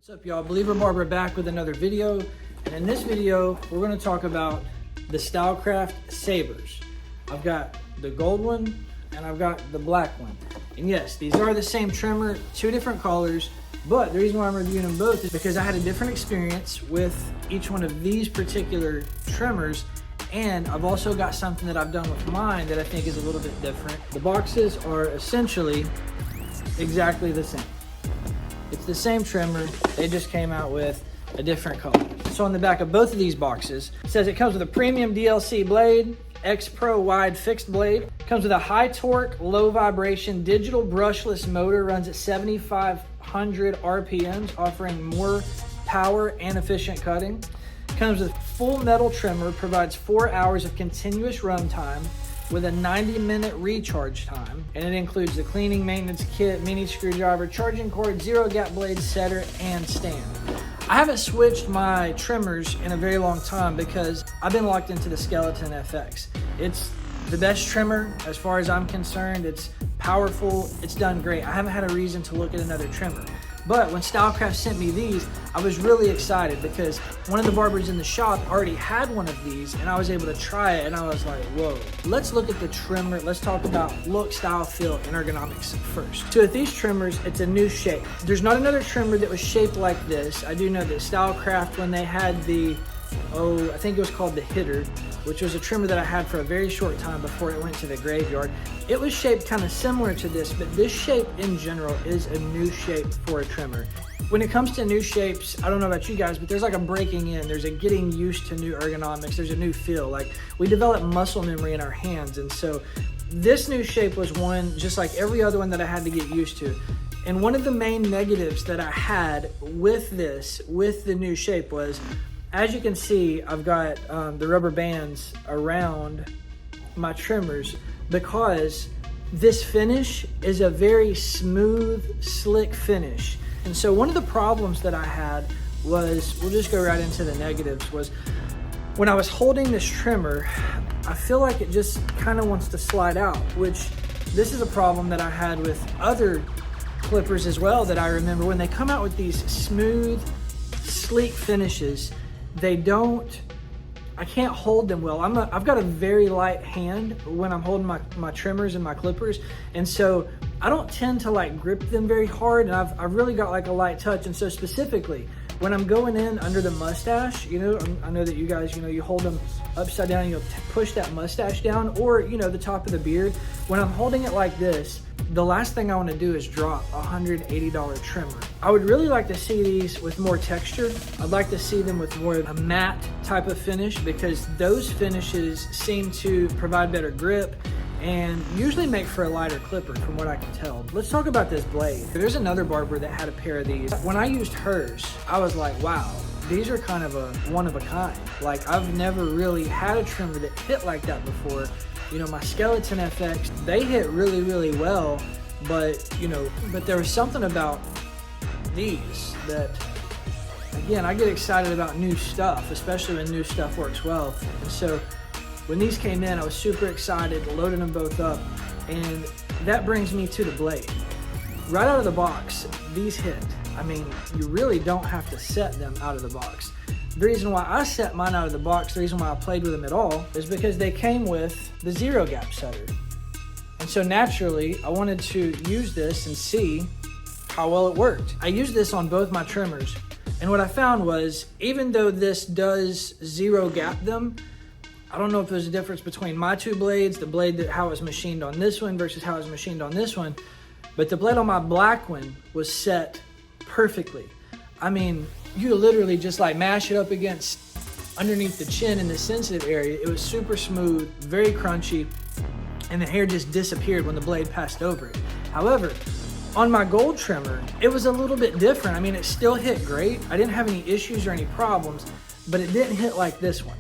What's up, y'all? Believer Barber back with another video, and in this video we're going to talk about the Stylecraft Sabers. I've got the gold one and I've got the black one, and yes, these are the same trimmer, two different colors, but the reason why I'm reviewing them both is because I had a different experience with each one of these particular trimmers, and I've also got something that I've done with mine that I think is a little bit different. The boxes are essentially exactly the same. It's the same trimmer, they just came out with a different color. So on the back of both of these boxes, it says it comes with a premium DLC blade, X Pro wide fixed blade, comes with a high torque, low vibration, digital brushless motor, runs at 7,500 RPMs, offering more power and efficient cutting. Comes with full metal trimmer, provides 4 hours of continuous run time, with a 90-minute recharge time, and it includes the cleaning maintenance kit, mini screwdriver, charging cord, zero gap blade, setter, and stand. I haven't switched my trimmers in a very long time because I've been locked into the Skeleton FX. It's the best trimmer as far as I'm concerned. It's powerful, it's done great. I haven't had a reason to look at another trimmer. But when Stylecraft sent me these, I was really excited because one of the barbers in the shop already had one of these, and I was able to try it, and I was like, whoa. Let's look at the trimmer. Let's talk about look, style, feel, and ergonomics first. So with these trimmers, it's a new shape. There's not another trimmer that was shaped like this. I do know that Stylecraft, when they had the, I think it was called the Hitter, which was a trimmer that I had for a very short time before it went to the graveyard. It was shaped kind of similar to this, but this shape in general is a new shape for a trimmer. When it comes to new shapes, I don't know about you guys, but there's like a breaking in, there's a getting used to new ergonomics, there's a new feel. Like, we develop muscle memory in our hands, and so this new shape was one, just like every other one, that I had to get used to. And one of the main negatives that I had with this, with the new shape, was, as you can see, I've got the rubber bands around my trimmers because this finish is a very smooth, slick finish. And so one of the problems that I had was, we'll just go right into the negatives, was when I was holding this trimmer, I feel like it just kind of wants to slide out, which this is a problem that I had with other clippers as well, that I remember when they come out with these smooth, sleek finishes, I can't hold them well. I've got a very light hand when I'm holding my trimmers and my clippers, and so I don't tend to like grip them very hard, and I've really got like a light touch. And so specifically, when I'm going in under the mustache, I know that you guys, you hold them upside down, you'll push that mustache down, or, the top of the beard. When I'm holding it like this, the last thing I want to do is drop a $180 trimmer. I would really like to see these with more texture. I'd like to see them with more of a matte type of finish, because those finishes seem to provide better grip and usually make for a lighter clipper from what I can tell. Let's talk about this blade. There's another barber that had a pair of these. When I used hers, I was like, wow, these are kind of a one of a kind. Like, I've never really had a trimmer that hit like that before. My Skeleton FX, they hit really, really well, but there was something about these that, again, I get excited about new stuff, especially when new stuff works well. And so when these came in, I was super excited, loaded them both up, and that brings me to the blade. Right out of the box, these hit. I mean, you really don't have to set them out of the box. The reason why I set mine out of the box, the reason why I played with them at all, is because they came with the zero gap setter. And so naturally, I wanted to use this and see how well it worked. I used this on both my trimmers, and what I found was, even though this does zero gap them, I don't know if there's a difference between my two blades, the blade how it was machined on this one versus how it was machined on this one, but the blade on my black one was set perfectly. I mean, you literally just like mash it up against underneath the chin in the sensitive area. It was super smooth, very crunchy, and the hair just disappeared when the blade passed over it. However, on my gold trimmer, it was a little bit different. I mean, it still hit great. I didn't have any issues or any problems, but it didn't hit like this one.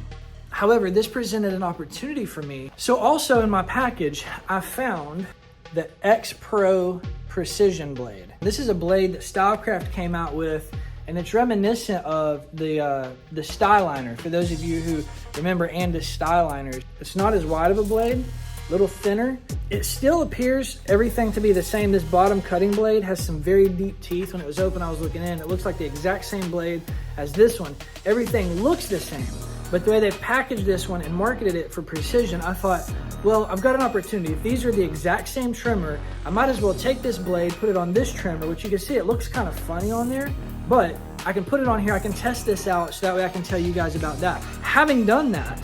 However, this presented an opportunity for me. So also in my package, I found the X Pro Precision blade. This is a blade that Stylecraft came out with, and it's reminiscent of the Styliner. For those of you who remember Andis Styliners, it's not as wide of a blade, little thinner. It still appears everything to be the same. This bottom cutting blade has some very deep teeth. When it was open, I was looking in. It looks like the exact same blade as this one. Everything looks the same. But the way they packaged this one and marketed it for precision, I thought, well, I've got an opportunity. If these are the exact same trimmer, I might as well take this blade, put it on this trimmer, which you can see it looks kind of funny on there, but I can put it on here, I can test this out, so that way I can tell you guys about that. Having done that,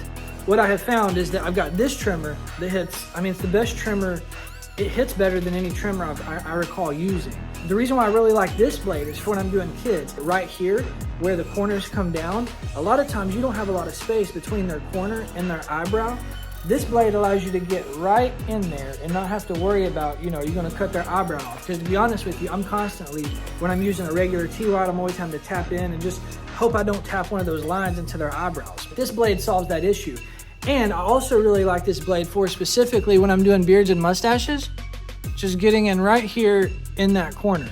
what I have found is that I've got this trimmer that hits, I mean, it's the best trimmer. It hits better than any trimmer I recall using. The reason why I really like this blade is for when I'm doing kids. Right here, where the corners come down, a lot of times you don't have a lot of space between their corner and their eyebrow. This blade allows you to get right in there and not have to worry about, you know, you're gonna cut their eyebrow off. Because to be honest with you, I'm constantly, when I'm using a regular T-rod, I'm always having to tap in and just hope I don't tap one of those lines into their eyebrows. But this blade solves that issue. And I also really like this blade for specifically when I'm doing beards and mustaches, just getting in right here in that corner.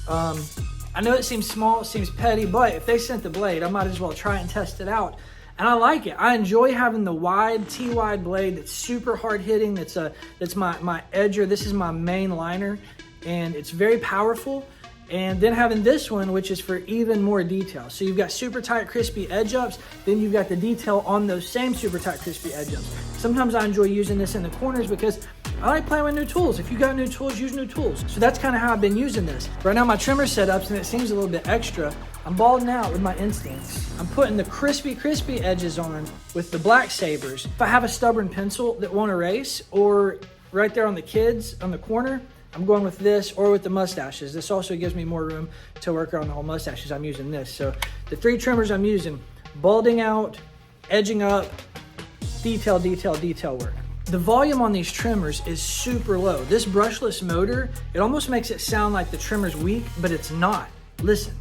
I know it seems small, it seems petty, but if they sent the blade, I might as well try and test it out. And I like it. I enjoy having the wide, T-wide blade that's super hard hitting. That's my edger. This is my main liner, and it's very powerful. And then having this one, which is for even more detail. So you've got super tight, crispy edge ups, then you've got the detail on those same super tight, crispy edge ups. Sometimes I enjoy using this in the corners because I like playing with new tools. If you got new tools, use new tools. So that's kind of how I've been using this. Right now my trimmer setups, and it seems a little bit extra. I'm balding out with my instincts. I'm putting the crispy edges on with the black sabers. If I have a stubborn pencil that won't erase, or right there on the kids, on the corner, I'm going with this, or with the mustaches. This also gives me more room to work on the whole mustaches. I'm using this. So the 3 trimmers I'm using: balding out, edging up, detail work. The volume on these trimmers is super low. This brushless motor, it almost makes it sound like the trimmer's weak, but it's not. Listen.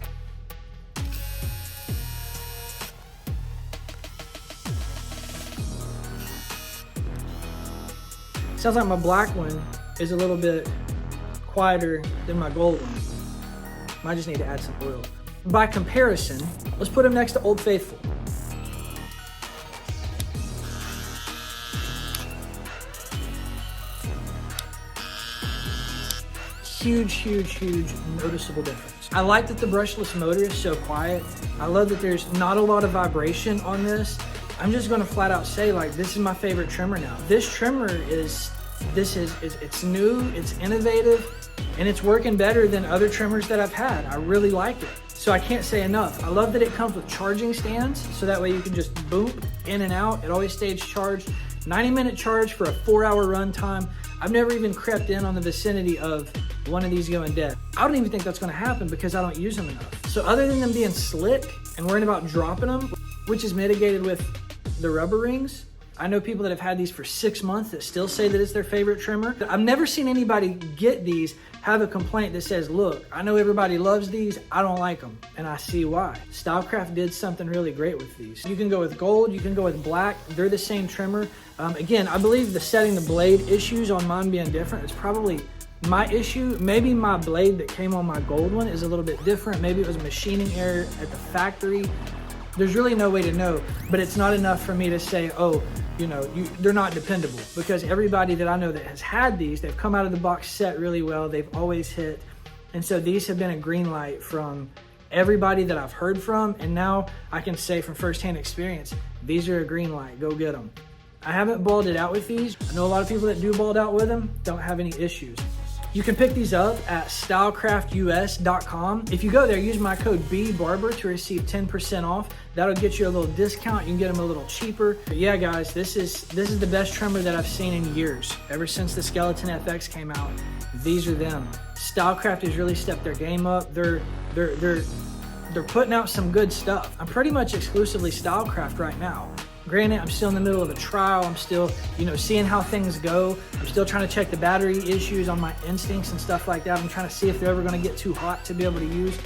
Sounds like my black one is a little bit quieter than my gold one. Might just need to add some oil. By comparison, let's put them next to Old Faithful. Huge noticeable difference. I like that the brushless motor is so quiet. I love that there's not a lot of vibration on this. I'm just gonna flat out say, like, this is my favorite trimmer now. This trimmer it's new, it's innovative, and it's working better than other trimmers that I've had. I really like it. So I can't say enough. I love that it comes with charging stands, so that way you can just boom, in and out. It always stays charged. 90-minute charge for a 4-hour run time. I've never even crept in on the vicinity of one of these going dead. I don't even think that's gonna happen because I don't use them enough. So other than them being slick and worrying about dropping them, which is mitigated with the rubber rings, I know people that have had these for 6 months that still say that it's their favorite trimmer. I've never seen anybody get these, have a complaint that says, look, I know everybody loves these, I don't like them, and I see why. Stylecraft did something really great with these. You can go with gold, you can go with black, they're the same trimmer. Again, I believe the setting the blade issues on mine being different is probably my issue. Maybe my blade that came on my gold one is a little bit different. Maybe it was a machining error at the factory. There's really no way to know, but it's not enough for me to say, oh, you know, they're not dependable, because everybody that I know that has had these, they've come out of the box set really well. They've always hit. And so these have been a green light from everybody that I've heard from. And now I can say from firsthand experience, these are a green light, go get them. I haven't balded out with these. I know a lot of people that do bald out with them don't have any issues. You can pick these up at stylecraftus.com. If you go there, use my code BARBER to receive 10% off. That'll get you a little discount. You can get them a little cheaper. But yeah, guys, this is the best trimmer that I've seen in years. Ever since the Skeleton FX came out, these are them. Stylecraft has really stepped their game up. They're putting out some good stuff. I'm pretty much exclusively Stylecraft right now. Granted, I'm still in the middle of a trial. I'm still, seeing how things go. I'm still trying to check the battery issues on my instincts and stuff like that. I'm trying to see if they're ever gonna get too hot to be able to use.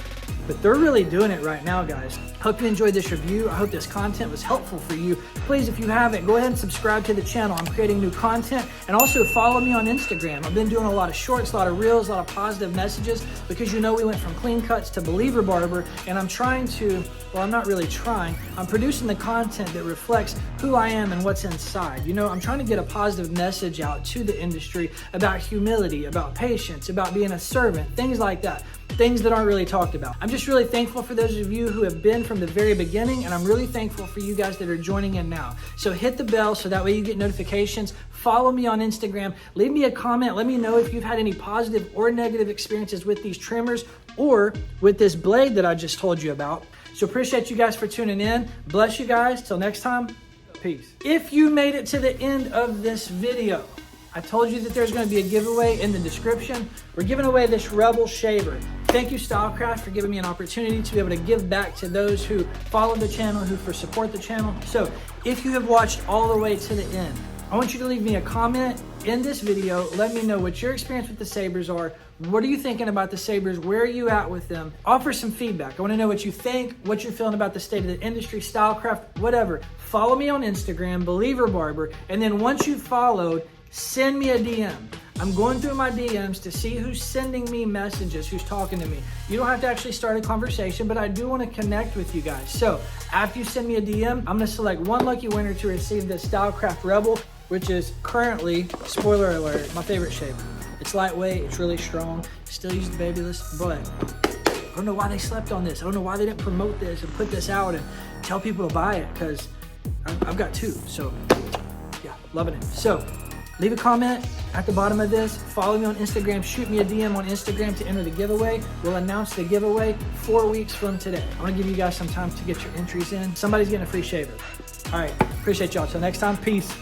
but they're really doing it right now, guys. Hope you enjoyed this review. I hope this content was helpful for you. Please, if you haven't, go ahead and subscribe to the channel. I'm creating new content, and also follow me on Instagram. I've been doing a lot of shorts, a lot of reels, a lot of positive messages, because you know we went from clean cuts to believer barber, and I'm trying to, well, I'm not really trying, I'm producing the content that reflects who I am and what's inside. You know, I'm trying to get a positive message out to the industry about humility, about patience, about being a servant, things like that. Things that aren't really talked about. I'm just really thankful for those of you who have been from the very beginning, and I'm really thankful for you guys that are joining in now. So hit the bell so that way you get notifications. Follow me on Instagram. Leave me a comment. Let me know if you've had any positive or negative experiences with these trimmers or with this blade that I just told you about. So appreciate you guys for tuning in. Bless you guys. Till next time, peace. If you made it to the end of this video, I told you that there's going to be a giveaway in the description. We're giving away this Rebel shaver. Thank you, Stylecraft, for giving me an opportunity to be able to give back to those who follow the channel, who support the channel. So if you have watched all the way to the end, I want you to leave me a comment in this video. Let me know what your experience with the sabers are. What are you thinking about the sabers? Where are you at with them? Offer some feedback. I want to know what you think, what you're feeling about the state of the industry, Stylecraft, whatever. Follow me on Instagram, Believer Barber, and then once you've followed, send me a DM. I'm going through my DMs to see who's sending me messages, who's talking to me. You don't have to actually start a conversation, but I do want to connect with you guys. So after you send me a DM, I'm going to select one lucky winner to receive the Stylecraft Rebel, which is currently, spoiler alert, my favorite shaver. It's lightweight, it's really strong, still use the babyless, but I don't know why they slept on this. I don't know why they didn't promote this and put this out and tell people to buy it, because I've got two. So yeah, loving it. So leave a comment at the bottom of this. Follow me on Instagram. Shoot me a DM on Instagram to enter the giveaway. We'll announce the giveaway 4 weeks from today. I want to give you guys some time to get your entries in. Somebody's getting a free shaver. All right, appreciate y'all. Till next time, peace.